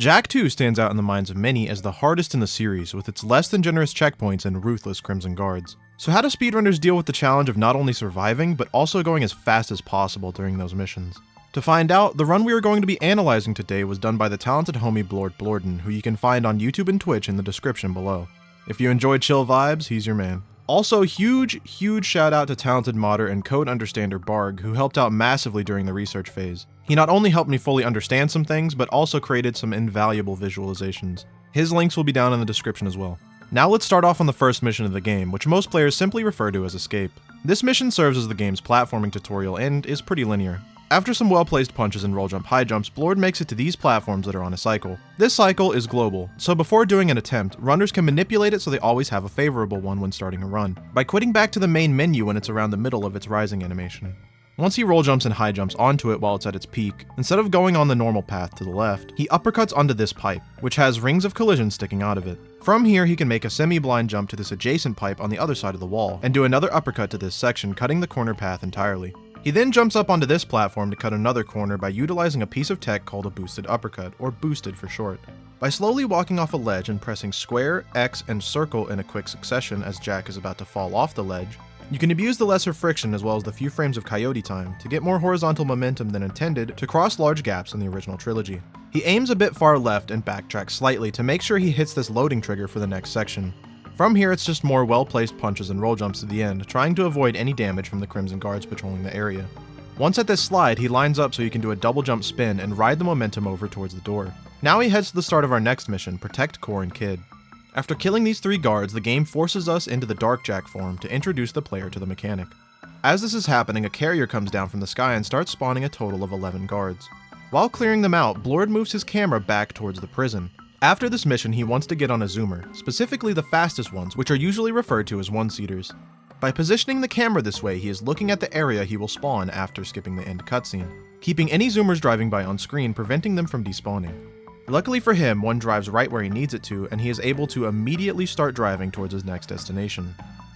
Jak 2 stands out in the minds of many as the hardest in the series, with its less than generous checkpoints and ruthless Crimson guards. So how do speedrunners deal with the challenge of not only surviving, but also going as fast as possible during those missions? To find out, the run we are going to be analyzing today was done by the talented homie Blorden, who you can find on YouTube and Twitch in the description below. If you enjoyed chill vibes, he's your man. Also, huge shout out to talented modder and code understander Barg, who helped out massively during the research phase. He not only helped me fully understand some things, but also created some invaluable visualizations. His links will be down in the description as well. Now let's start off on the first mission of the game, which most players simply refer to as Escape. This mission serves as the game's platforming tutorial and is pretty linear. After some well-placed punches and roll jump high jumps, Blord makes it to these platforms that are on a cycle. This cycle is global, so before doing an attempt, runners can manipulate it so they always have a favorable one when starting a run, by quitting back to the main menu when it's around the middle of its rising animation. Once he roll jumps and high jumps onto it while it's at its peak, instead of going on the normal path to the left, he uppercuts onto this pipe, which has rings of collision sticking out of it. From here, he can make a semi-blind jump to this adjacent pipe on the other side of the wall, and do another uppercut to this section, cutting the corner path entirely. He then jumps up onto this platform to cut another corner by utilizing a piece of tech called a boosted uppercut, or boosted for short. By slowly walking off a ledge and pressing square, X, and circle in a quick succession as Jak is about to fall off the ledge, you can abuse the lesser friction as well as the few frames of coyote time to get more horizontal momentum than intended to cross large gaps in the original trilogy. He aims a bit far left and backtracks slightly to make sure he hits this loading trigger for the next section. From here, it's just more well-placed punches and roll jumps to the end, trying to avoid any damage from the Crimson guards patrolling the area. Once at this slide, he lines up so he can do a double jump spin and ride the momentum over towards the door. Now he heads to the start of our next mission, Protect Core and Kid. After killing these 3 guards, the game forces us into the Dark Jak form to introduce the player to the mechanic. As this is happening, a carrier comes down from the sky and starts spawning a total of 11 guards. While clearing them out, Blord moves his camera back towards the prison. After this mission, he wants to get on a zoomer, specifically the fastest ones, which are usually referred to as one-seaters. By positioning the camera this way, he is looking at the area he will spawn after skipping the end cutscene, keeping any zoomers driving by on screen, preventing them from despawning. Luckily for him, one drives right where he needs it to, and he is able to immediately start driving towards his next destination.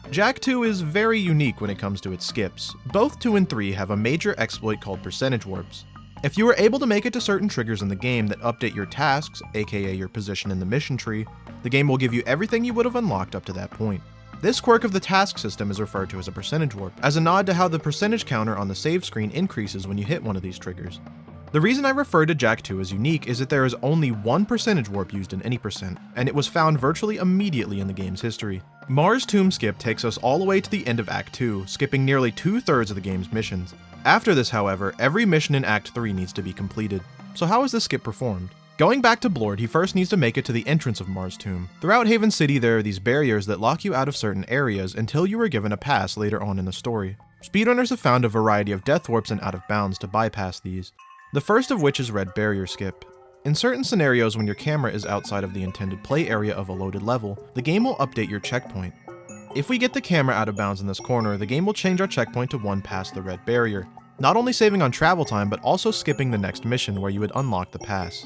Jak 2 is very unique when it comes to its skips. Both 2 and 3 have a major exploit called percentage warps. If you are able to make it to certain triggers in the game that update your tasks, aka your position in the mission tree, the game will give you everything you would have unlocked up to that point. This quirk of the task system is referred to as a percentage warp, as a nod to how the percentage counter on the save screen increases when you hit one of these triggers. The reason I refer to Jak 2 as unique is that there is only one percentage warp used in any percent, and it was found virtually immediately in the game's history. Mars Tomb skip takes us all the way to the end of Act 2, skipping nearly 2/3 of the game's missions. After this, however, every mission in Act 3 needs to be completed. So how is this skip performed? Going back to Blord, he first needs to make it to the entrance of Mars Tomb. Throughout Haven City, there are these barriers that lock you out of certain areas until you are given a pass later on in the story. Speedrunners have found a variety of death warps and out of bounds to bypass these. The first of which is Red Barrier Skip. In certain scenarios when your camera is outside of the intended play area of a loaded level, the game will update your checkpoint. If we get the camera out of bounds in this corner, the game will change our checkpoint to one past the red barrier, not only saving on travel time, but also skipping the next mission where you would unlock the pass.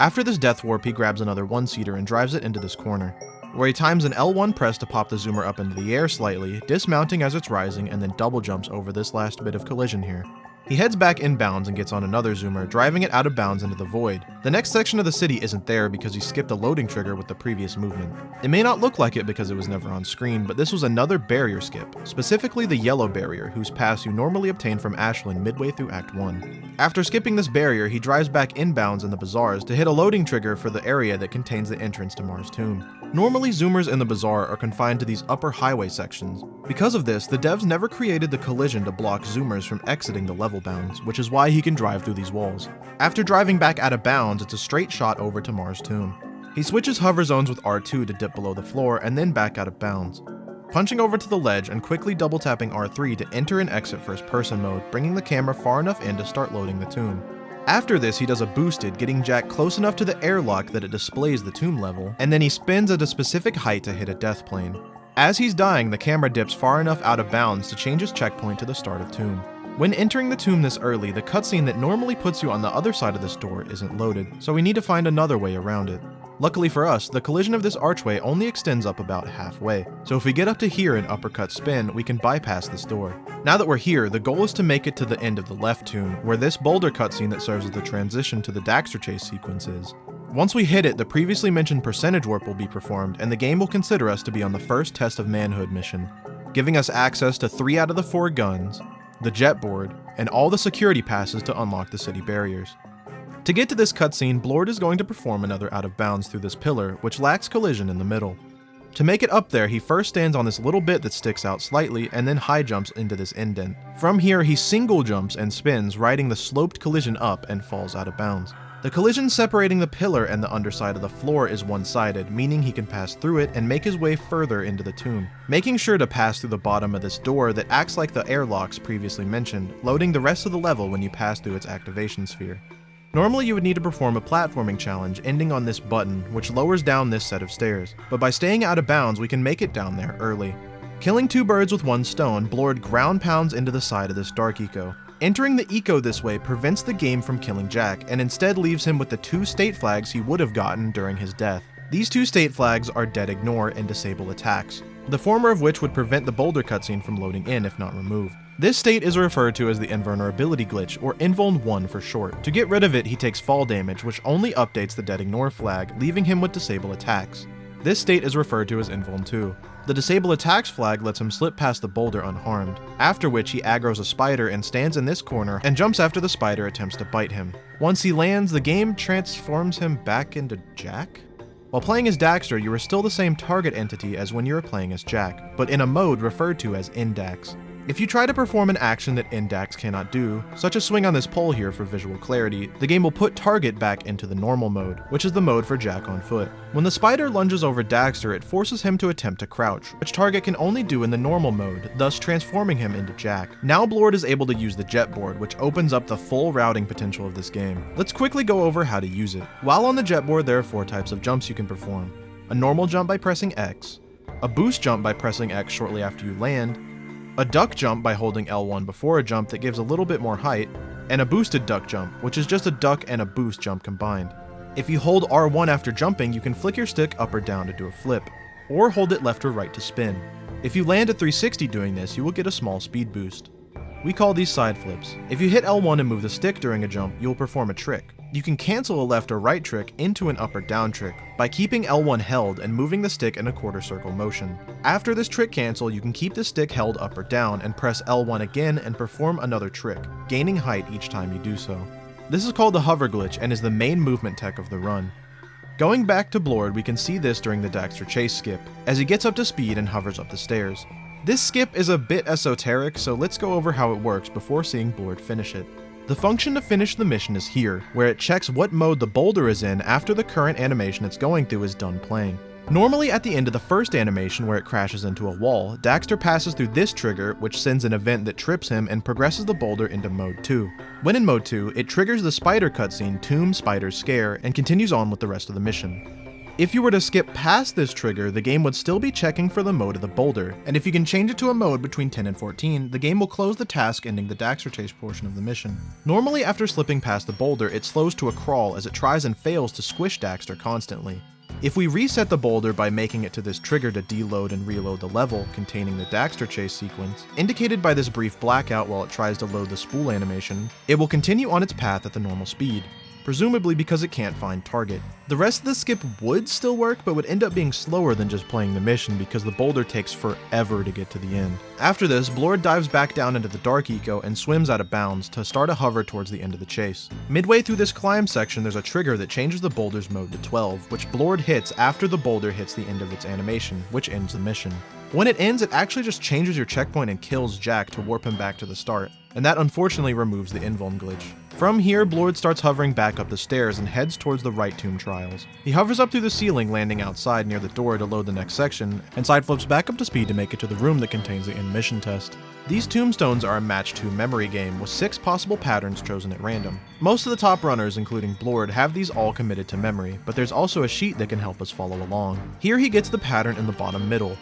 After this death warp, he grabs another one-seater and drives it into this corner, where he times an L1 press to pop the zoomer up into the air slightly, dismounting as it's rising, and then double jumps over this last bit of collision here. He heads back inbounds and gets on another zoomer, driving it out of bounds into the void. The next section of the city isn't there because he skipped a loading trigger with the previous movement. It may not look like it because it was never on screen, but this was another barrier skip, specifically the yellow barrier, whose pass you normally obtain from Ashlyn midway through Act 1. After skipping this barrier, he drives back inbounds in the bazaars to hit a loading trigger for the area that contains the entrance to Mars Tomb. Normally, zoomers in the bazaar are confined to these upper highway sections. Because of this, the devs never created the collision to block zoomers from exiting the level bounds, which is why he can drive through these walls. After driving back out of bounds, it's a straight shot over to Mars Tomb. He switches hover zones with R2 to dip below the floor and then back out of bounds, punching over to the ledge and quickly double tapping R3 to enter and exit first person mode, bringing the camera far enough in to start loading the tomb. After this, he does a boosted, getting Jak close enough to the airlock that it displays the tomb level, and then he spins at a specific height to hit a death plane. As he's dying, the camera dips far enough out of bounds to change his checkpoint to the start of tomb. When entering the tomb this early, the cutscene that normally puts you on the other side of this door isn't loaded, so we need to find another way around it. Luckily for us, the collision of this archway only extends up about halfway, so if we get up to here and uppercut spin, we can bypass this door. Now that we're here, the goal is to make it to the end of the left tomb, where this Boulder cutscene that serves as the transition to the Daxter chase sequence is. Once we hit it, the previously mentioned percentage warp will be performed, and the game will consider us to be on the first Test of Manhood mission, giving us access to 3 out of the 4 guns, the Jetboard, and all the security passes to unlock the city barriers. To get to this cutscene, Blord is going to perform another out of bounds through this pillar, which lacks collision in the middle. To make it up there, he first stands on this little bit that sticks out slightly, and then high jumps into this indent. From here, he single jumps and spins, riding the sloped collision up, and falls out of bounds. The collision separating the pillar and the underside of the floor is one-sided, meaning he can pass through it and make his way further into the tomb, making sure to pass through the bottom of this door that acts like the airlocks previously mentioned, loading the rest of the level when you pass through its activation sphere. Normally you would need to perform a platforming challenge ending on this button, which lowers down this set of stairs, but by staying out of bounds we can make it down there early. Killing 2 birds with 1 stone, Blord ground pounds into the side of this dark eco. Entering the eco this way prevents the game from killing Jack, and instead leaves him with the 2 state flags he would have gotten during his death. These 2 state flags are dead ignore and disable attacks, the former of which would prevent the Boulder cutscene from loading in if not removed. This state is referred to as the invulnerability glitch, or invuln 1 for short. To get rid of it, he takes fall damage, which only updates the dead ignore flag, leaving him with disable attacks. This state is referred to as invuln 2. The disable attacks flag lets him slip past the boulder unharmed, after which he aggroes a spider and stands in this corner and jumps after the spider attempts to bite him. Once he lands, the game transforms him back into Jack? While playing as Daxter, you are still the same target entity as when you were playing as Jack, but in a mode referred to as Indax. If you try to perform an action that Indax cannot do, such as swing on this pole here for visual clarity, the game will put target back into the normal mode, which is the mode for Jack on foot. When the spider lunges over Daxter, it forces him to attempt to crouch, which target can only do in the normal mode, thus transforming him into Jack. Now Blord is able to use the Jetboard, which opens up the full routing potential of this game. Let's quickly go over how to use it. While on the Jetboard, there are 4 types of jumps you can perform. A normal jump by pressing X, a boost jump by pressing X shortly after you land, a duck jump by holding L1 before a jump that gives a little bit more height, and a boosted duck jump, which is just a duck and a boost jump combined. If you hold R1 after jumping, you can flick your stick up or down to do a flip, or hold it left or right to spin. If you land at 360 doing this, you will get a small speed boost. We call these side flips. If you hit L1 and move the stick during a jump, you will perform a trick. You can cancel a left or right trick into an up or down trick by keeping L1 held and moving the stick in a quarter circle motion. After this trick cancel, you can keep the stick held up or down and press L1 again and perform another trick, gaining height each time you do so. This is called the hover glitch and is the main movement tech of the run. Going back to Blord, we can see this during the Daxter chase skip, as he gets up to speed and hovers up the stairs. This skip is a bit esoteric, so let's go over how it works before seeing Blord finish it. The function to finish the mission is here, where it checks what mode the boulder is in after the current animation it's going through is done playing. Normally at the end of the first animation where it crashes into a wall, Daxter passes through this trigger, which sends an event that trips him and progresses the boulder into mode 2. When in mode 2, it triggers the spider cutscene Tomb Spider Scare and continues on with the rest of the mission. If you were to skip past this trigger, the game would still be checking for the mode of the boulder, and if you can change it to a mode between 10 and 14, the game will close the task ending the Daxter chase portion of the mission. Normally after slipping past the boulder, it slows to a crawl as it tries and fails to squish Daxter constantly. If we reset the boulder by making it to this trigger to deload and reload the level containing the Daxter chase sequence, indicated by this brief blackout while it tries to load the spool animation, it will continue on its path at the normal speed, presumably because it can't find target. The rest of the skip would still work, but would end up being slower than just playing the mission because the boulder takes forever to get to the end. After this, Blord dives back down into the dark eco and swims out of bounds to start a hover towards the end of the chase. Midway through this climb section, there's a trigger that changes the boulder's mode to 12, which Blord hits after the boulder hits the end of its animation, which ends the mission. When it ends, it actually just changes your checkpoint and kills Jack to warp him back to the start, and that unfortunately removes the invuln glitch. From here, Blord starts hovering back up the stairs and heads towards the right tomb trials. He hovers up through the ceiling, landing outside near the door to load the next section, and side flips back up to speed to make it to the room that contains the end mission test. These tombstones are a match 2 memory game with 6 possible patterns chosen at random. Most of the top runners, including Blord, have these all committed to memory, but there's also a sheet that can help us follow along. Here he gets the pattern in the bottom middle.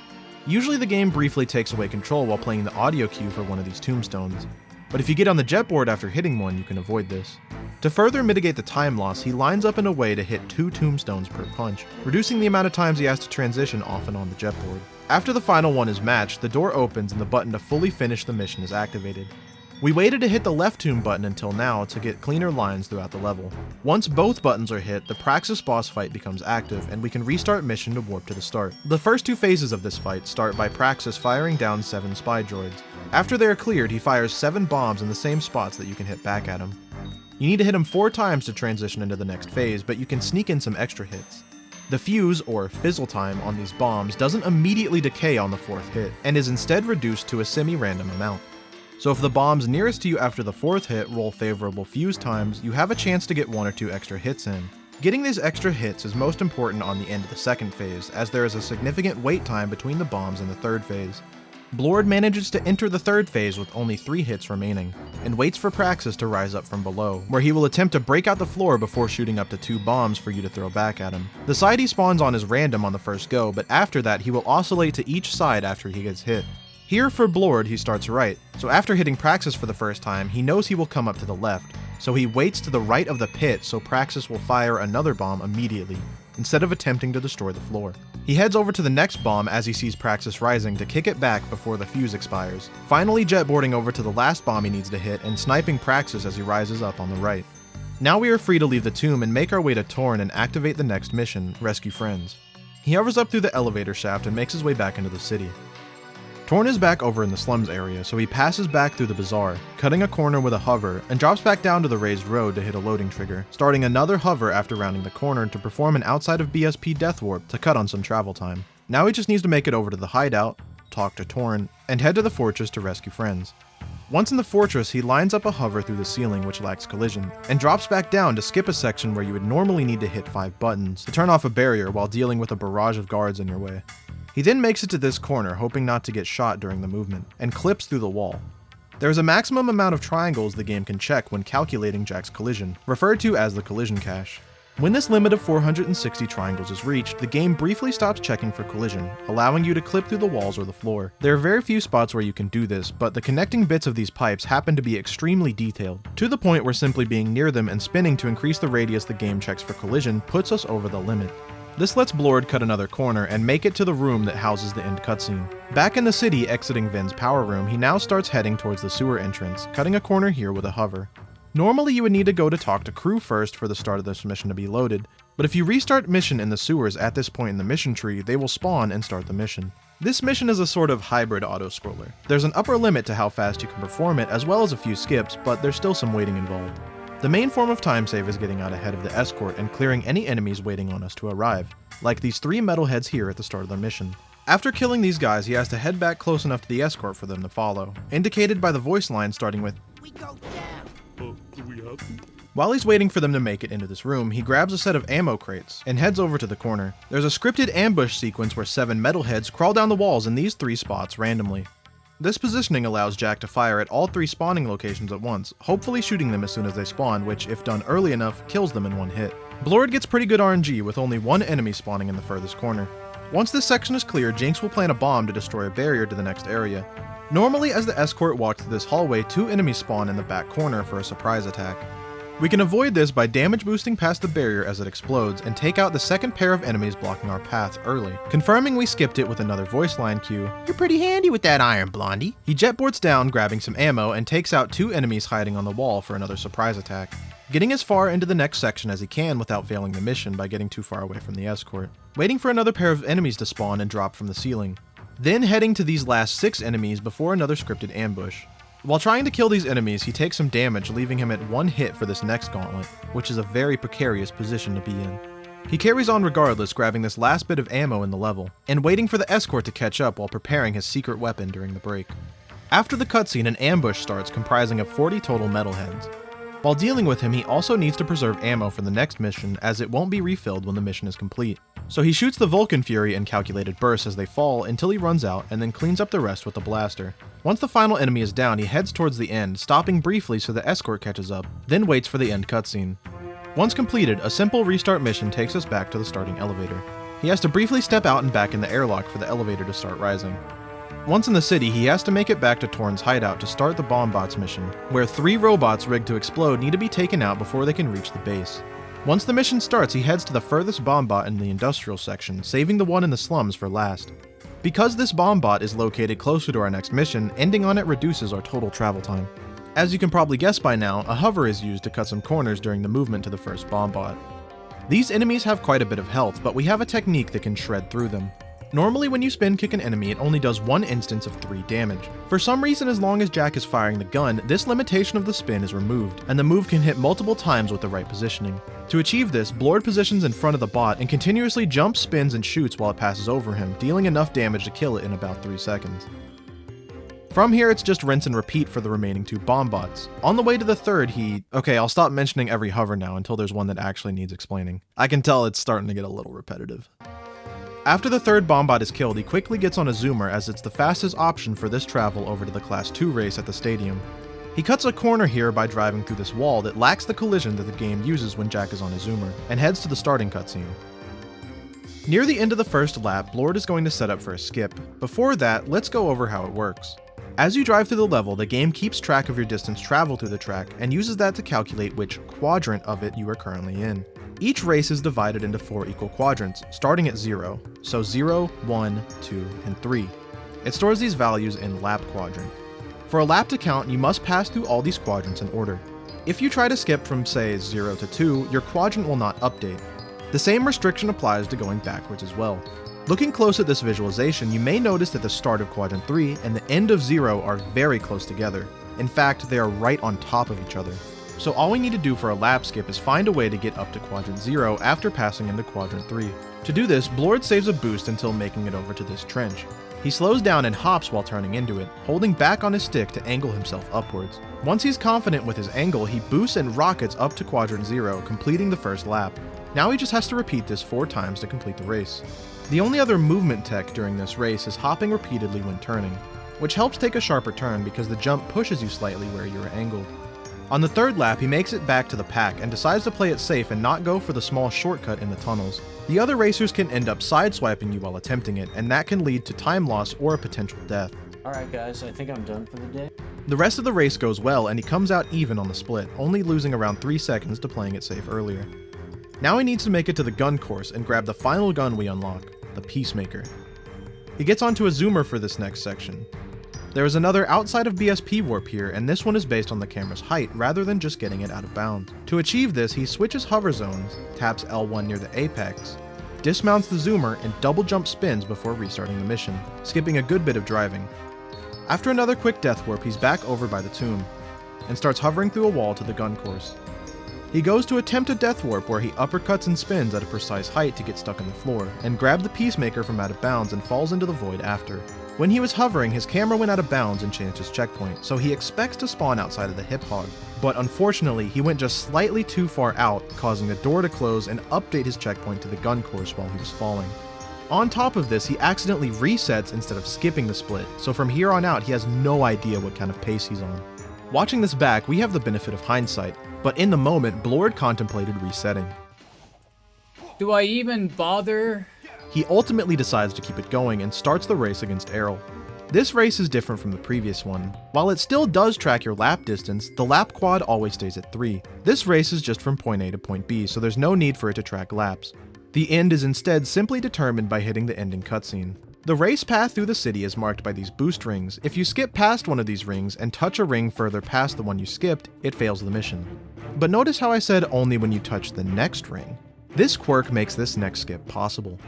Usually the game briefly takes away control while playing the audio cue for one of these tombstones, but if you get on the Jetboard after hitting one, you can avoid this. To further mitigate the time loss, he lines up in a way to hit 2 tombstones per punch, reducing the amount of times he has to transition off and on the Jetboard. After the final one is matched, the door opens and the button to fully finish the mission is activated. We waited to hit the left tomb button until now to get cleaner lines throughout the level. Once both buttons are hit, the Praxis boss fight becomes active, and we can restart mission to warp to the start. The first two phases of this fight start by Praxis firing down 7 spy droids. After they are cleared, he fires 7 bombs in the same spots that you can hit back at him. You need to hit him 4 times to transition into the next phase, but you can sneak in some extra hits. The fuse, or fizzle time, on these bombs doesn't immediately decay on the 4th hit, and is instead reduced to a semi-random amount. So if the bombs nearest to you after the 4th hit roll favorable fuse times, you have a chance to get 1 or 2 extra hits in. Getting these extra hits is most important on the end of the 2nd phase, as there is a significant wait time between the bombs in the 3rd phase. Blord manages to enter the 3rd phase with only 3 hits remaining, and waits for Praxis to rise up from below, where he will attempt to break out the floor before shooting up to 2 bombs for you to throw back at him. The side he spawns on is random on the first go, but after that he will oscillate to each side after he gets hit. Here for Blord, he starts right, so after hitting Praxis for the first time, he knows he will come up to the left, so he waits to the right of the pit so Praxis will fire another bomb immediately, instead of attempting to destroy the floor. He heads over to the next bomb as he sees Praxis rising to kick it back before the fuse expires, finally jetboarding over to the last bomb he needs to hit and sniping Praxis as he rises up on the right. Now we are free to leave the tomb and make our way to Torn and activate the next mission, Rescue Friends. He hovers up through the elevator shaft and makes his way back into the city. Torn is back over in the slums area, so he passes back through the bazaar, cutting a corner with a hover, and drops back down to the raised road to hit a loading trigger, starting another hover after rounding the corner to perform an outside of BSP death warp to cut on some travel time. Now he just needs to make it over to the hideout, talk to Torn, and head to the fortress to rescue friends. Once in the fortress, he lines up a hover through the ceiling which lacks collision, and drops back down to skip a section where you would normally need to hit 5 buttons to turn off a barrier while dealing with a barrage of guards in your way. He then makes it to this corner, hoping not to get shot during the movement, and clips through the wall. There is a maximum amount of triangles the game can check when calculating Jack's collision, referred to as the collision cache. When this limit of 460 triangles is reached, the game briefly stops checking for collision, allowing you to clip through the walls or the floor. There are very few spots where you can do this, but the connecting bits of these pipes happen to be extremely detailed, to the point where simply being near them and spinning to increase the radius the game checks for collision puts us over the limit. This lets Blord cut another corner and make it to the room that houses the end cutscene. Back in the city, exiting Vin's power room, he now starts heading towards the sewer entrance, cutting a corner here with a hover. Normally you would need to go to talk to Krew first for the start of this mission to be loaded, but if you restart mission in the sewers at this point in the mission tree, they will spawn and start the mission. This mission is a sort of hybrid auto-scroller. There's an upper limit to how fast you can perform it, as well as a few skips, but there's still some waiting involved. The main form of time save is getting out ahead of the escort and clearing any enemies waiting on us to arrive, like these 3 metalheads here at the start of the mission. After killing these guys, he has to head back close enough to the escort for them to follow, indicated by the voice line starting with, "We go down." Do we have to? While he's waiting for them to make it into this room, he grabs a set of ammo crates and heads over to the corner. There's a scripted ambush sequence where 7 metalheads crawl down the walls in these 3 spots randomly. This positioning allows Jack to fire at all 3 spawning locations at once, hopefully shooting them as soon as they spawn, which, if done early enough, kills them in 1 hit. Blord gets pretty good RNG with only 1 enemy spawning in the furthest corner. Once this section is cleared, Jinx will plant a bomb to destroy a barrier to the next area. Normally, as the escort walks through this hallway, 2 enemies spawn in the back corner for a surprise attack. We can avoid this by damage boosting past the barrier as it explodes and take out the second pair of enemies blocking our path early, confirming we skipped it with another voice line cue. "You're pretty handy with that iron, Blondie." He jetboards down, grabbing some ammo, and takes out 2 enemies hiding on the wall for another surprise attack, getting as far into the next section as he can without failing the mission by getting too far away from the escort, waiting for another pair of enemies to spawn and drop from the ceiling, then heading to these last 6 enemies before another scripted ambush. While trying to kill these enemies, he takes some damage, leaving him at 1 hit for this next gauntlet, which is a very precarious position to be in. He carries on regardless, grabbing this last bit of ammo in the level, and waiting for the escort to catch up while preparing his secret weapon during the break. After the cutscene, an ambush starts comprising of 40 total metalheads. While dealing with him, he also needs to preserve ammo for the next mission, as it won't be refilled when the mission is complete. So he shoots the Vulcan Fury in calculated bursts as they fall until he runs out, and then cleans up the rest with the blaster. Once the final enemy is down, he heads towards the end, stopping briefly so the escort catches up, then waits for the end cutscene. Once completed, a simple restart mission takes us back to the starting elevator. He has to briefly step out and back in the airlock for the elevator to start rising. Once in the city, he has to make it back to Torn's hideout to start the Bombbots mission, where 3 robots rigged to explode need to be taken out before they can reach the base. Once the mission starts, he heads to the furthest Bombbot in the industrial section, saving the one in the slums for last. Because this Bombbot is located closer to our next mission, ending on it reduces our total travel time. As you can probably guess by now, a hover is used to cut some corners during the movement to the first Bombbot. These enemies have quite a bit of health, but we have a technique that can shred through them. Normally when you spin kick an enemy, it only does 1 instance of 3 damage. For some reason, as long as Jack is firing the gun, this limitation of the spin is removed, and the move can hit multiple times with the right positioning. To achieve this, Blord positions in front of the bot and continuously jumps, spins, and shoots while it passes over him, dealing enough damage to kill it in about 3 seconds. From here, it's just rinse and repeat for the remaining 2 Bombbots. On the way to the third, Okay, I'll stop mentioning every hover now until there's one that actually needs explaining. I can tell it's starting to get a little repetitive. After the third Bombbot is killed, he quickly gets on a zoomer as it's the fastest option for this travel over to the Class 2 race at the stadium. He cuts a corner here by driving through this wall that lacks the collision that the game uses when Jack is on a zoomer, and heads to the starting cutscene. Near the end of the first lap, Blord is going to set up for a skip. Before that, let's go over how it works. As you drive through the level, the game keeps track of your distance traveled through the track and uses that to calculate which quadrant of it you are currently in. Each race is divided into 4 equal quadrants, starting at 0, so 0, 1, 2, and 3. It stores these values in lap quadrant. For a lap to count, you must pass through all these quadrants in order. If you try to skip from, say, 0 to 2, your quadrant will not update. The same restriction applies to going backwards as well. Looking close at this visualization, you may notice that the start of quadrant 3 and the end of 0 are very close together. In fact, they are right on top of each other. So all we need to do for a lap skip is find a way to get up to quadrant 0 after passing into quadrant 3. To do this, Blord saves a boost until making it over to this trench. He slows down and hops while turning into it, holding back on his stick to angle himself upwards. Once he's confident with his angle, he boosts and rockets up to quadrant 0, completing the first lap. Now he just has to repeat this 4 times to complete the race. The only other movement tech during this race is hopping repeatedly when turning, which helps take a sharper turn because the jump pushes you slightly where you are angled. On the third lap, he makes it back to the pack and decides to play it safe and not go for the small shortcut in the tunnels. The other racers can end up sideswiping you while attempting it, and that can lead to time loss or a potential death. Alright guys, I think I'm done for the day. The rest of the race goes well, and he comes out even on the split, only losing around 3 seconds to playing it safe earlier. Now he needs to make it to the gun course and grab the final gun we unlock, the Peacemaker. He gets onto a zoomer for this next section. There is another outside of BSP warp here, and this one is based on the camera's height rather than just getting it out of bounds. To achieve this, he switches hover zones, taps L1 near the apex, dismounts the zoomer, and double jump spins before restarting the mission, skipping a good bit of driving. After another quick death warp, he's back over by the tomb, and starts hovering through a wall to the gun course. He goes to attempt a death warp where he uppercuts and spins at a precise height to get stuck on the floor, and grab the Peacemaker from out of bounds and falls into the void after. When he was hovering, his camera went out of bounds and changed his checkpoint, so he expects to spawn outside of the hip hog. But unfortunately, he went just slightly too far out, causing the door to close and update his checkpoint to the gun course while he was falling. On top of this, he accidentally resets instead of skipping the split, so from here on out he has no idea what kind of pace he's on. Watching this back, we have the benefit of hindsight, but in the moment, Blord contemplated resetting. Do I even bother? He ultimately decides to keep it going and starts the race against Arrol. This race is different from the previous one. While it still does track your lap distance, the lap quad always stays at 3. This race is just from point A to point B, so there's no need for it to track laps. The end is instead simply determined by hitting the ending cutscene. The race path through the city is marked by these boost rings. If you skip past one of these rings and touch a ring further past the one you skipped, it fails the mission. But notice how I said only when you touch the next ring. This quirk makes this next skip possible.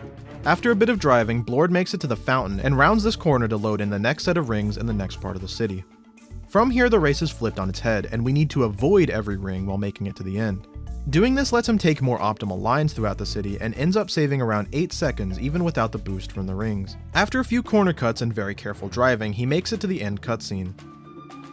After a bit of driving, Blord makes it to the fountain and rounds this corner to load in the next set of rings in the next part of the city. From here, the race is flipped on its head, and we need to avoid every ring while making it to the end. Doing this lets him take more optimal lines throughout the city and ends up saving around 8 seconds even without the boost from the rings. After a few corner cuts and very careful driving, he makes it to the end cutscene.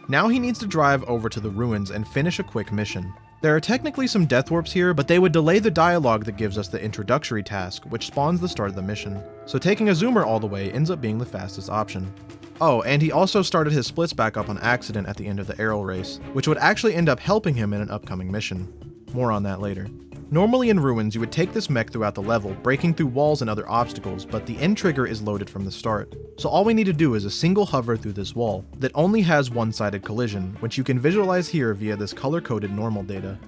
Now he needs to drive over to the ruins and finish a quick mission. There are technically some death warps here, but they would delay the dialogue that gives us the introductory task, which spawns the start of the mission. So taking a zoomer all the way ends up being the fastest option. Oh, and he also started his splits back up on accident at the end of the Arrol race, which would actually end up helping him in an upcoming mission. More on that later. Normally in ruins, you would take this mech throughout the level, breaking through walls and other obstacles, but the end trigger is loaded from the start. So all we need to do is a single hover through this wall, that only has one-sided collision, which you can visualize here via this color-coded normal data.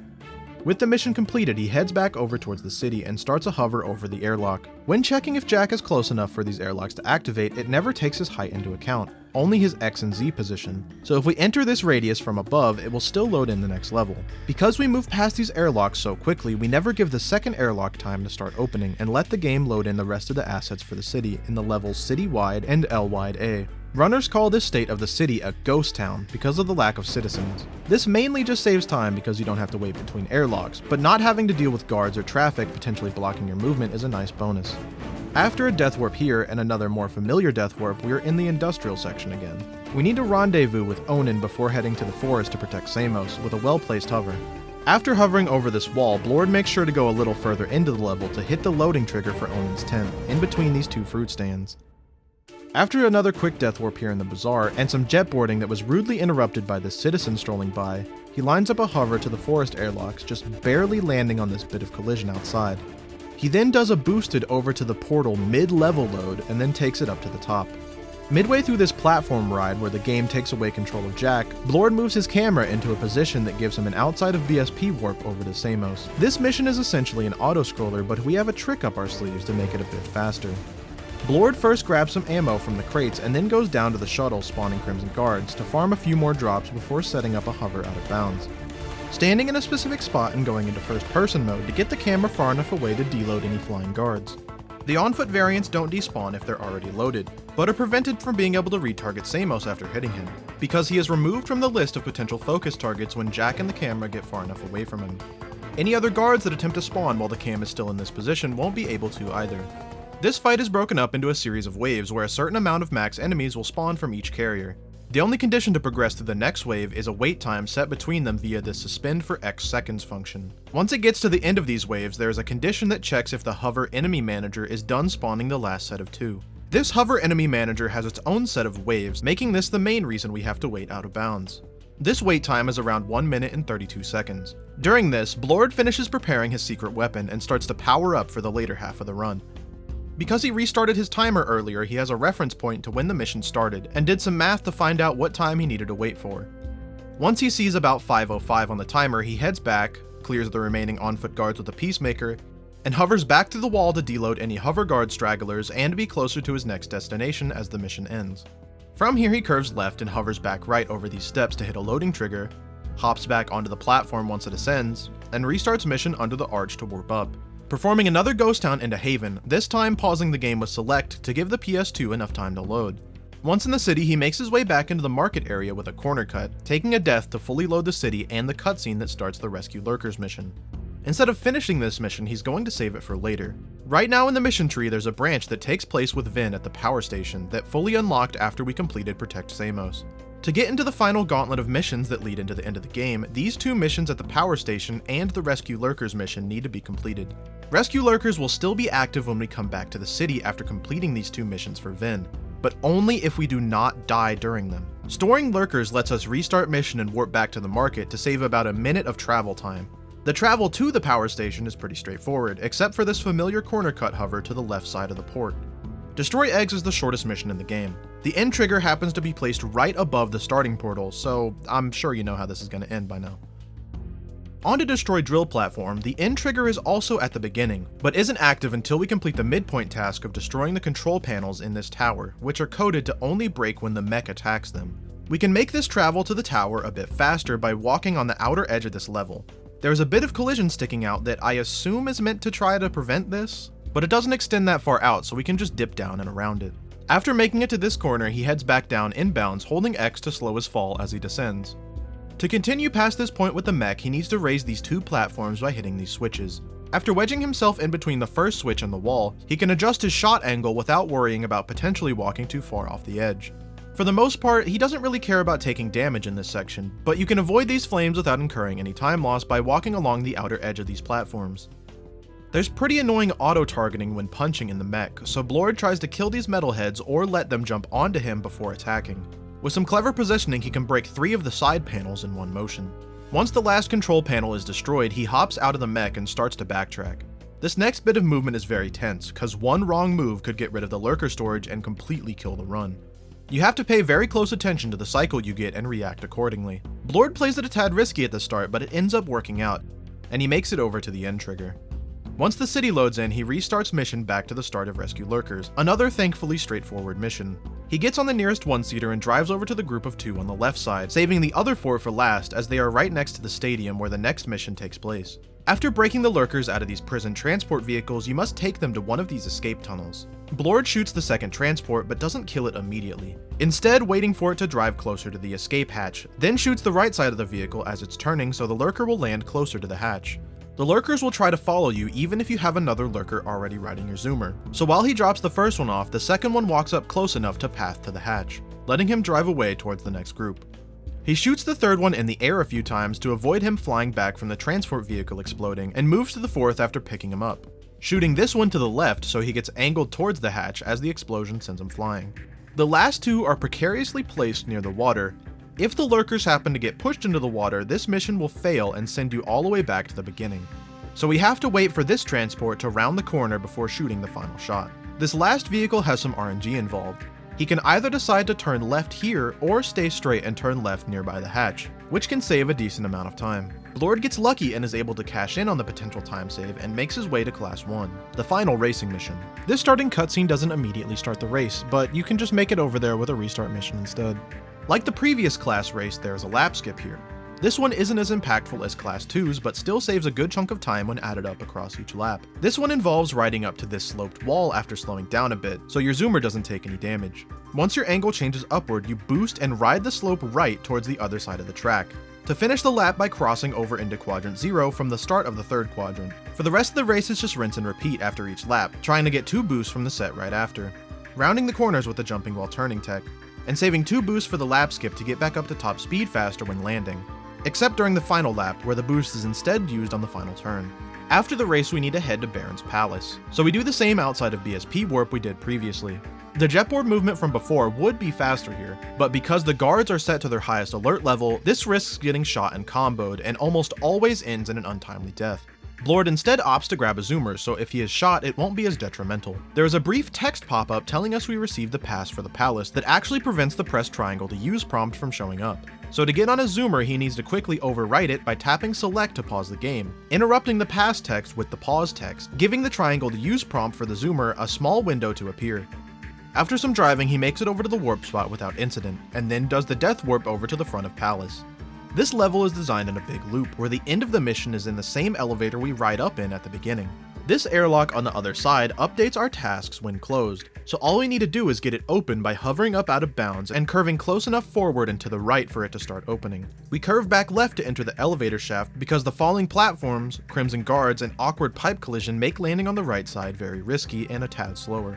With the mission completed, he heads back over towards the city and starts a hover over the airlock. When checking if Jack is close enough for these airlocks to activate, it never takes his height into account. only his X and Z position. So if we enter this radius from above, it will still load in the next level. Because we move past these airlocks so quickly, we never give the second airlock time to start opening and let the game load in the rest of the assets for the city in the levels City-wide and L-wide A. Runners call this state of the city a ghost town because of the lack of citizens. This mainly just saves time because you don't have to wait between airlocks, but not having to deal with guards or traffic potentially blocking your movement is a nice bonus. After a death warp here and another more familiar death warp, we are in the industrial section again. We need to rendezvous with Onin before heading to the forest to protect Samos with a well-placed hover. After hovering over this wall, Blord makes sure to go a little further into the level to hit the loading trigger for Onin's tent, in between these two fruit stands. After another quick death warp here in the bazaar, and some jetboarding that was rudely interrupted by this citizen strolling by, he lines up a hover to the forest airlocks, just barely landing on this bit of collision outside. He then does a boosted over to the portal mid-level load, and then takes it up to the top. Midway through this platform ride where the game takes away control of Jack, Blord moves his camera into a position that gives him an outside of BSP warp over to Samos. This mission is essentially an auto-scroller, but we have a trick up our sleeves to make it a bit faster. Blord first grabs some ammo from the crates and then goes down to the shuttle spawning Crimson Guards to farm a few more drops before setting up a hover out of bounds. Standing in a specific spot and going into first person mode to get the camera far enough away to deload any flying guards. The on-foot variants don't despawn if they're already loaded, but are prevented from being able to retarget Samos after hitting him, because he is removed from the list of potential focus targets when Jack and the camera get far enough away from him. Any other guards that attempt to spawn while the cam is still in this position won't be able to either. This fight is broken up into a series of waves where a certain amount of max enemies will spawn from each carrier. The only condition to progress to the next wave is a wait time set between them via the suspend for X seconds function. Once it gets to the end of these waves, there is a condition that checks if the hover enemy manager is done spawning the last set of 2. This hover enemy manager has its own set of waves, making this the main reason we have to wait out of bounds. This wait time is around 1 minute and 32 seconds. During this, Blord finishes preparing his secret weapon and starts to power up for the later half of the run. Because he restarted his timer earlier, he has a reference point to when the mission started, and did some math to find out what time he needed to wait for. Once he sees about 5:05 on the timer, he heads back, clears the remaining on-foot guards with a Peacemaker, and hovers back to the wall to deload any hover guard stragglers and be closer to his next destination as the mission ends. From here he curves left and hovers back right over these steps to hit a loading trigger, hops back onto the platform once it ascends, and restarts mission under the arch to warp up, performing another ghost town into Haven, this time pausing the game with select to give the PS2 enough time to load. Once in the city, he makes his way back into the market area with a corner cut, taking a death to fully load the city and the cutscene that starts the Rescue Lurkers mission. Instead of finishing this mission, he's going to save it for later. Right now in the mission tree, there's a branch that takes place with Vin at the power station that fully unlocked after we completed Protect Samos. To get into the final gauntlet of missions that lead into the end of the game, these 2 missions at the power station and the Rescue Lurkers mission need to be completed. Rescue Lurkers will still be active when we come back to the city after completing these 2 missions for Vin, but only if we do not die during them. Storing Lurkers lets us restart mission and warp back to the market to save about a minute of travel time. The travel to the power station is pretty straightforward, except for this familiar corner cut hover to the left side of the port. Destroy eggs is the shortest mission in the game. The end trigger happens to be placed right above the starting portal, so I'm sure you know how this is going to end by now. On to Destroy Drill platform, the end trigger is also at the beginning, but isn't active until we complete the midpoint task of destroying the control panels in this tower, which are coded to only break when the mech attacks them. We can make this travel to the tower a bit faster by walking on the outer edge of this level. There's a bit of collision sticking out that I assume is meant to try to prevent this, but it doesn't extend that far out, so we can just dip down and around it. After making it to this corner, he heads back down inbounds, holding X to slow his fall as he descends. To continue past this point with the mech, he needs to raise these 2 platforms by hitting these switches. After wedging himself in between the first switch and the wall, he can adjust his shot angle without worrying about potentially walking too far off the edge. For the most part, he doesn't really care about taking damage in this section, but you can avoid these flames without incurring any time loss by walking along the outer edge of these platforms. There's pretty annoying auto-targeting when punching in the mech, so Blord tries to kill these metalheads or let them jump onto him before attacking. With some clever positioning, he can break 3 of the side panels in one motion. Once the last control panel is destroyed, he hops out of the mech and starts to backtrack. This next bit of movement is very tense, cause one wrong move could get rid of the lurker storage and completely kill the run. You have to pay very close attention to the cycle you get and react accordingly. Blord plays it a tad risky at the start, but it ends up working out, and he makes it over to the end trigger. Once the city loads in, he restarts mission back to the start of Rescue Lurkers, another thankfully straightforward mission. He gets on the nearest one-seater and drives over to the group of 2 on the left side, saving the other 4 for last as they are right next to the stadium where the next mission takes place. After breaking the Lurkers out of these prison transport vehicles, you must take them to one of these escape tunnels. Blord shoots the second transport but doesn't kill it immediately, instead waiting for it to drive closer to the escape hatch, then shoots the right side of the vehicle as it's turning so the Lurker will land closer to the hatch. The Lurkers will try to follow you even if you have another Lurker already riding your zoomer, so while he drops the first one off, the second one walks up close enough to path to the hatch, letting him drive away towards the next group. He shoots the third one in the air a few times to avoid him flying back from the transport vehicle exploding, and moves to the fourth after picking him up, shooting this one to the left so he gets angled towards the hatch as the explosion sends him flying. The last 2 are precariously placed near the water. If the Lurkers happen to get pushed into the water, this mission will fail and send you all the way back to the beginning. So we have to wait for this transport to round the corner before shooting the final shot. This last vehicle has some RNG involved. He can either decide to turn left here or stay straight and turn left nearby the hatch, which can save a decent amount of time. Blord gets lucky and is able to cash in on the potential time save and makes his way to Class 1, the final racing mission. This starting cutscene doesn't immediately start the race, but you can just make it over there with a restart mission instead. Like the previous class race, there is a lap skip here. This one isn't as impactful as Class 2's, but still saves a good chunk of time when added up across each lap. This one involves riding up to this sloped wall after slowing down a bit, so your zoomer doesn't take any damage. Once your angle changes upward, you boost and ride the slope right towards the other side of the track, to finish the lap by crossing over into Quadrant 0 from the start of the third quadrant. For the rest of the race, it's just rinse and repeat after each lap, trying to get 2 boosts from the set right after, rounding the corners with the jumping while turning tech, and saving 2 boosts for the lap skip to get back up to top speed faster when landing, except during the final lap where the boost is instead used on the final turn. After the race, we need to head to Baron's Palace, so we do the same outside of BSP warp we did previously. The Jetboard movement from before would be faster here, but because the guards are set to their highest alert level, this risks getting shot and comboed, and almost always ends in an untimely death. Blord instead opts to grab a zoomer, so if he is shot, it won't be as detrimental. There is a brief text pop-up telling us we received the pass for the palace that actually prevents the press triangle to use prompt from showing up. So to get on a zoomer, he needs to quickly overwrite it by tapping select to pause the game, interrupting the pass text with the pause text, giving the triangle to use prompt for the zoomer a small window to appear. After some driving, he makes it over to the warp spot without incident, and then does the death warp over to the front of Palace. This level is designed in a big loop, where the end of the mission is in the same elevator we ride up in at the beginning. This airlock on the other side updates our tasks when closed, so all we need to do is get it open by hovering up out of bounds and curving close enough forward and to the right for it to start opening. We curve back left to enter the elevator shaft because the falling platforms, crimson guards, and awkward pipe collision make landing on the right side very risky and a tad slower.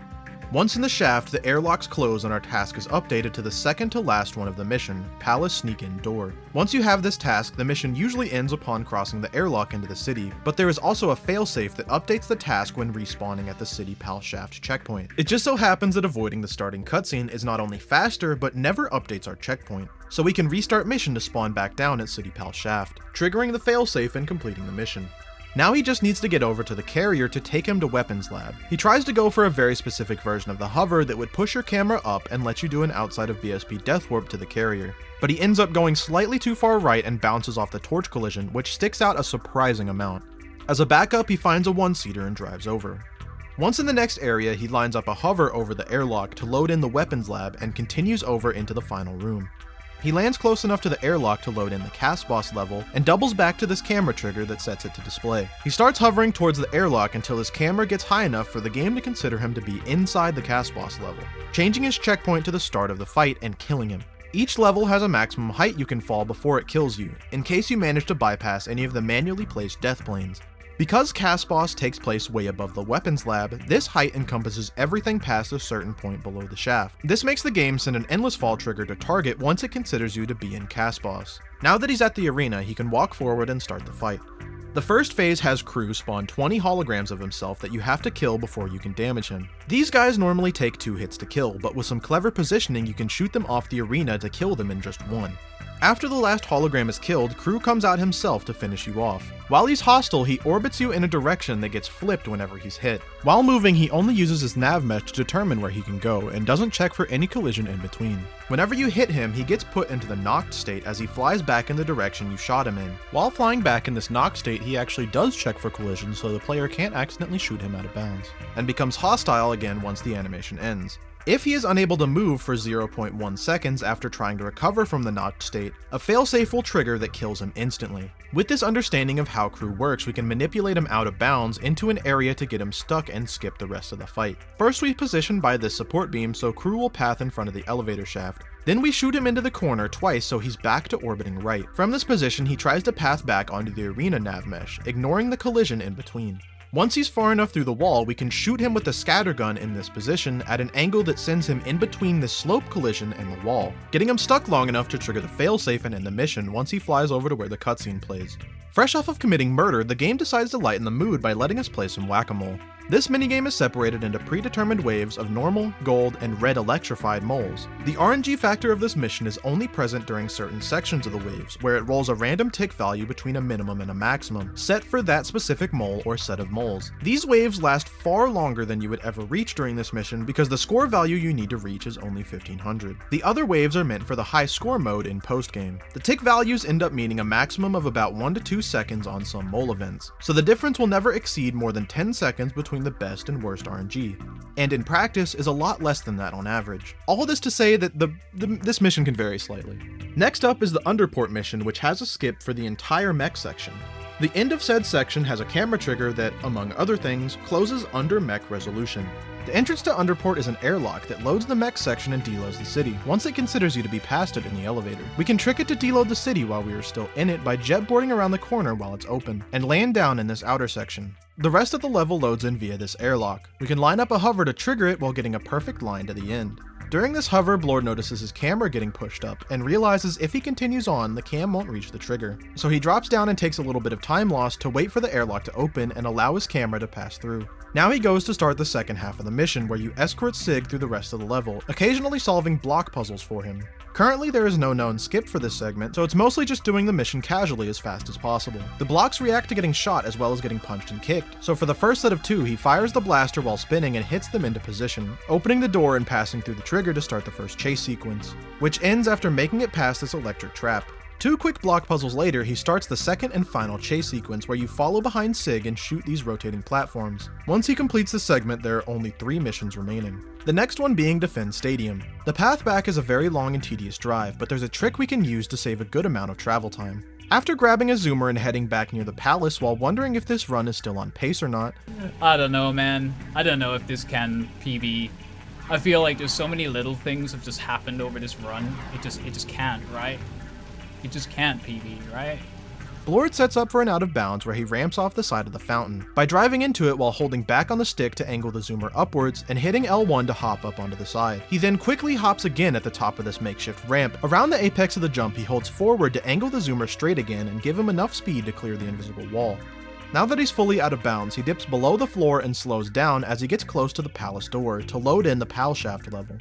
Once in the shaft, the airlocks close and our task is updated to the second to last one of the mission, Palace Sneak-In Door. Once you have this task, the mission usually ends upon crossing the airlock into the city, but there is also a failsafe that updates the task when respawning at the City Pal Shaft checkpoint. It just so happens that avoiding the starting cutscene is not only faster, but never updates our checkpoint, so we can restart mission to spawn back down at City Pal Shaft, triggering the failsafe and completing the mission. Now he just needs to get over to the carrier to take him to Weapons Lab. He tries to go for a very specific version of the hover that would push your camera up and let you do an outside of BSP death warp to the carrier, but he ends up going slightly too far right and bounces off the torch collision, which sticks out a surprising amount. As a backup, he finds a one-seater and drives over. Once in the next area, he lines up a hover over the airlock to load in the Weapons Lab and continues over into the final room. He lands close enough to the airlock to load in the cast boss level, and doubles back to this camera trigger that sets it to display. He starts hovering towards the airlock until his camera gets high enough for the game to consider him to be inside the cast boss level, changing his checkpoint to the start of the fight and killing him. Each level has a maximum height you can fall before it kills you, in case you manage to bypass any of the manually placed death planes. Because Cast Boss takes place way above the Weapons Lab, this height encompasses everything past a certain point below the shaft. This makes the game send an endless fall trigger to target once it considers you to be in Cast Boss. Now that he's at the arena, he can walk forward and start the fight. The first phase has Krew spawn 20 holograms of himself that you have to kill before you can damage him. These guys normally take 2 hits to kill, but with some clever positioning you can shoot them off the arena to kill them in just 1. After the last hologram is killed, Krew comes out himself to finish you off. While he's hostile, he orbits you in a direction that gets flipped whenever he's hit. While moving, he only uses his nav mesh to determine where he can go, and doesn't check for any collision in between. Whenever you hit him, he gets put into the knocked state as he flies back in the direction you shot him in. While flying back in this knocked state, he actually does check for collision so the player can't accidentally shoot him out of bounds, and becomes hostile again once the animation ends. If he is unable to move for 0.1 seconds after trying to recover from the knocked state, a failsafe will trigger that kills him instantly. With this understanding of how Krew works, we can manipulate him out of bounds into an area to get him stuck and skip the rest of the fight. First we position by this support beam so Krew will path in front of the elevator shaft. Then we shoot him into the corner twice so he's back to orbiting right. From this position he tries to path back onto the arena nav mesh, ignoring the collision in between. Once he's far enough through the wall, we can shoot him with the scatter gun in this position at an angle that sends him in between the slope collision and the wall, getting him stuck long enough to trigger the failsafe and end the mission once he flies over to where the cutscene plays. Fresh off of committing murder, the game decides to lighten the mood by letting us play some whack-a-mole. This minigame is separated into predetermined waves of normal, gold, and red electrified moles. The RNG factor of this mission is only present during certain sections of the waves, where it rolls a random tick value between a minimum and a maximum, set for that specific mole or set of moles. These waves last far longer than you would ever reach during this mission because the score value you need to reach is only 1500. The other waves are meant for the high score mode in post-game. The tick values end up meaning a maximum of about 1 to 2 seconds on some mole events, so the difference will never exceed more than 10 seconds between the best and worst RNG, and in practice is a lot less than that on average. All this to say that this mission can vary slightly. Next up is the Underport mission, which has a skip for the entire mech section. The end of said section has a camera trigger that, among other things, closes under mech resolution. The entrance to Underport is an airlock that loads the mech section and deloads the city, once it considers you to be past it in the elevator. We can trick it to deload the city while we are still in it by jetboarding around the corner while it's open, and land down in this outer section. The rest of the level loads in via this airlock. We can line up a hover to trigger it while getting a perfect line to the end. During this hover, Blord notices his camera getting pushed up, and realizes if he continues on, the cam won't reach the trigger. So he drops down and takes a little bit of time lost to wait for the airlock to open and allow his camera to pass through. Now he goes to start the second half of the mission, where you escort Sig through the rest of the level, occasionally solving block puzzles for him. Currently there is no known skip for this segment, so it's mostly just doing the mission casually as fast as possible. The blocks react to getting shot as well as getting punched and kicked, so for the first set of 2 he fires the blaster while spinning and hits them into position, opening the door and passing through the trigger to start the first chase sequence, which ends after making it past this electric trap. 2 quick block puzzles later, he starts the second and final chase sequence where you follow behind Sig and shoot these rotating platforms. Once he completes the segment, there are only 3 missions remaining. The next one being Defend Stadium. The path back is a very long and tedious drive, but there's a trick we can use to save a good amount of travel time. After grabbing a zoomer and heading back near the palace while wondering if this run is still on pace or not. I don't know, man. I don't know if this can PB. I feel like there's so many little things have just happened over this run. It just can't, right? You just can't PB, right? Blord sets up for an out of bounds where he ramps off the side of the fountain by driving into it while holding back on the stick to angle the zoomer upwards and hitting L1 to hop up onto the side. He then quickly hops again at the top of this makeshift ramp. Around the apex of the jump, he holds forward to angle the zoomer straight again and give him enough speed to clear the invisible wall. Now that he's fully out of bounds, he dips below the floor and slows down as he gets close to the palace door to load in the PAL shaft level.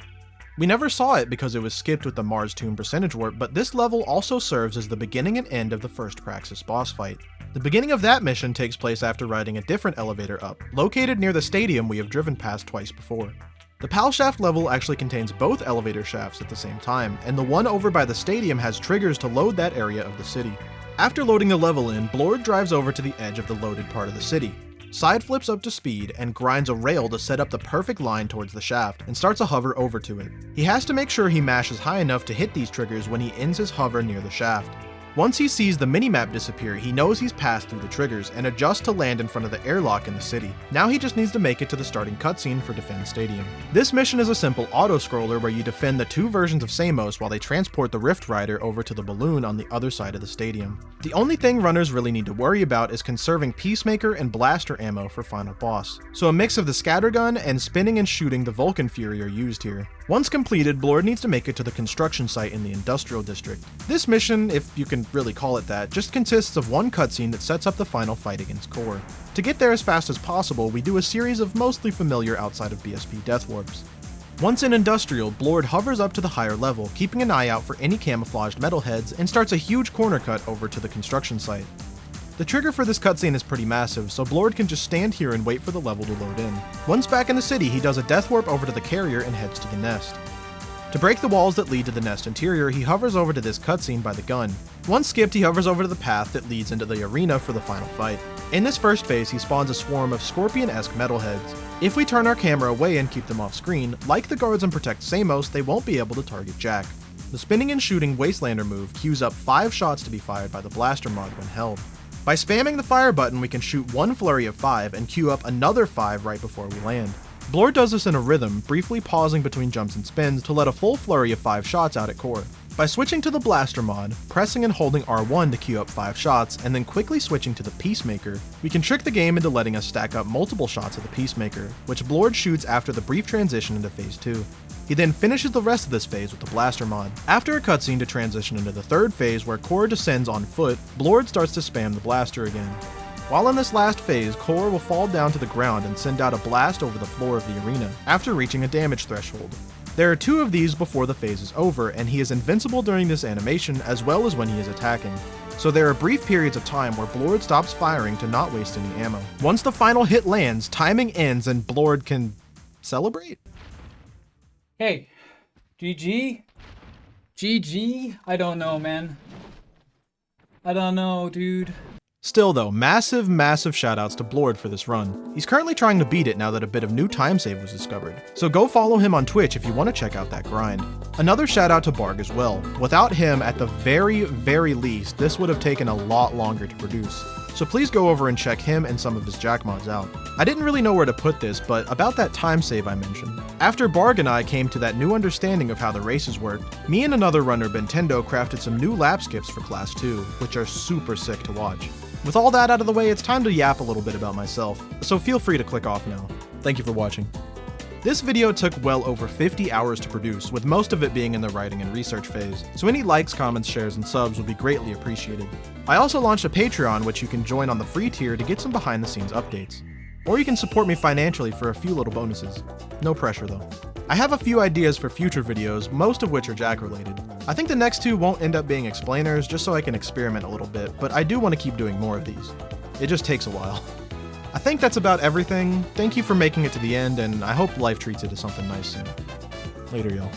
We never saw it because it was skipped with the Mars Tomb percentage warp, but this level also serves as the beginning and end of the first Praxis boss fight. The beginning of that mission takes place after riding a different elevator up, located near the stadium we have driven past twice before. The PAL shaft level actually contains both elevator shafts at the same time, and the one over by the stadium has triggers to load that area of the city. After loading the level in, Blord drives over to the edge of the loaded part of the city, side flips up to speed, and grinds a rail to set up the perfect line towards the shaft, and starts a hover over to it. He has to make sure he mashes high enough to hit these triggers when he ends his hover near the shaft. Once he sees the minimap disappear, he knows he's passed through the triggers and adjusts to land in front of the airlock in the city. Now he just needs to make it to the starting cutscene for Defend Stadium. This mission is a simple auto-scroller where you defend the 2 versions of Samos while they transport the Rift Rider over to the balloon on the other side of the stadium. The only thing runners really need to worry about is conserving Peacemaker and blaster ammo for final boss, so a mix of the scattergun and spinning and shooting the Vulcan Fury are used here. Once completed, Blord needs to make it to the construction site in the industrial district. This mission, if you can really call it that, just consists of one cutscene that sets up the final fight against Core. To get there as fast as possible, we do a series of mostly familiar outside of BSP death warps. Once in Industrial, Blord hovers up to the higher level, keeping an eye out for any camouflaged metalheads, and starts a huge corner cut over to the construction site. The trigger for this cutscene is pretty massive, so Blord can just stand here and wait for the level to load in. Once back in the city, he does a death warp over to the carrier and heads to the nest. To break the walls that lead to the nest interior, he hovers over to this cutscene by the gun. Once skipped, he hovers over to the path that leads into the arena for the final fight. In this first phase, he spawns a swarm of scorpion-esque metalheads. If we turn our camera away and keep them off screen, like the guards in Protect Samos, they won't be able to target Jack. The spinning and shooting Wastelander move queues up 5 shots to be fired by the blaster mod when held. By spamming the fire button, we can shoot one flurry of 5 and queue up another 5 right before we land. Blord does this in a rhythm, briefly pausing between jumps and spins to let a full flurry of 5 shots out at core. By switching to the blaster mod, pressing and holding R1 to queue up 5 shots, and then quickly switching to the Peacemaker, we can trick the game into letting us stack up multiple shots of the Peacemaker, which Blord shoots after the brief transition into phase 2. He then finishes the rest of this phase with the blaster mod. After a cutscene to transition into the third phase where Core descends on foot, Blord starts to spam the blaster again. While in this last phase, Core will fall down to the ground and send out a blast over the floor of the arena, after reaching a damage threshold. There are 2 of these before the phase is over, and he is invincible during this animation as well as when he is attacking. So there are brief periods of time where Blord stops firing to not waste any ammo. Once the final hit lands, timing ends and Blord can celebrate? Hey, GG? GG? I don't know, man. I don't know, dude. Still though, massive shoutouts to Blord for this run. He's currently trying to beat it now that a bit of new time save was discovered, so go follow him on Twitch if you want to check out that grind. Another shoutout to Barg as well. Without him, at the very least, this would have taken a lot longer to produce. So please go over and check him and some of his Jack mods out. I didn't really know where to put this, but about that time save I mentioned. After Barg and I came to that new understanding of how the races worked, me and another runner, Bentendo, crafted some new lap skips for Class 2, which are super sick to watch. With all that out of the way, it's time to yap a little bit about myself, so feel free to click off now. Thank you for watching. This video took well over 50 hours to produce, with most of it being in the writing and research phase, so any likes, comments, shares, and subs would be greatly appreciated. I also launched a Patreon which you can join on the free tier to get some behind the scenes updates. Or you can support me financially for a few little bonuses. No pressure though. I have a few ideas for future videos, most of which are Jack related. I think the next 2 won't end up being explainers, just so I can experiment a little bit, but I do want to keep doing more of these. It just takes a while. I think that's about everything. Thank you for making it to the end, and I hope life treats you to something nice soon. Later, y'all.